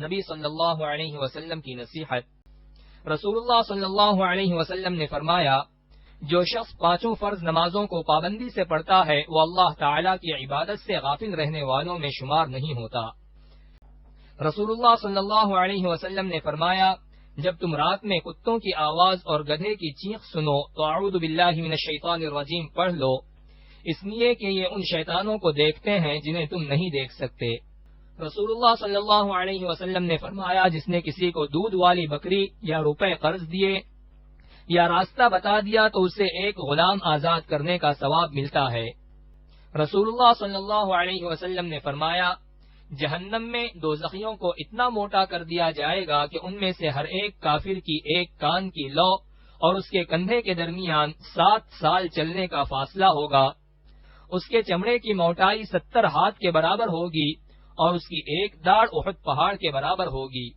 نبی صلی اللہ علیہ وسلم کی نصیحت۔ رسول اللہ صلی اللہ علیہ وسلم نے فرمایا، جو شخص پانچوں فرض نمازوں کو پابندی سے پڑھتا ہے وہ اللہ تعالیٰ کی عبادت سے غافل رہنے والوں میں شمار نہیں ہوتا۔ رسول اللہ صلی اللہ علیہ وسلم نے فرمایا، جب تم رات میں کتوں کی آواز اور گدھے کی چیخ سنو تو اعوذ باللہ من الشیطان الرجیم پڑھ لو، اس لیے کہ یہ ان شیطانوں کو دیکھتے ہیں جنہیں تم نہیں دیکھ سکتے۔ رسول اللہ صلی اللہ علیہ وسلم نے فرمایا، جس نے کسی کو دودھ والی بکری یا روپے قرض دیے یا راستہ بتا دیا تو اسے ایک غلام آزاد کرنے کا ثواب ملتا ہے۔ رسول اللہ صلی اللہ علیہ وسلم نے فرمایا، جہنم میں دوزخیوں کو اتنا موٹا کر دیا جائے گا کہ ان میں سے ہر ایک کافر کی ایک کان کی لو اور اس کے کندھے کے درمیان 7 سال چلنے کا فاصلہ ہوگا۔ اس کے چمڑے کی موٹائی 70 ہاتھ کے برابر ہوگی اور اس کی ایک داڑھ احد پہاڑ کے برابر ہوگی۔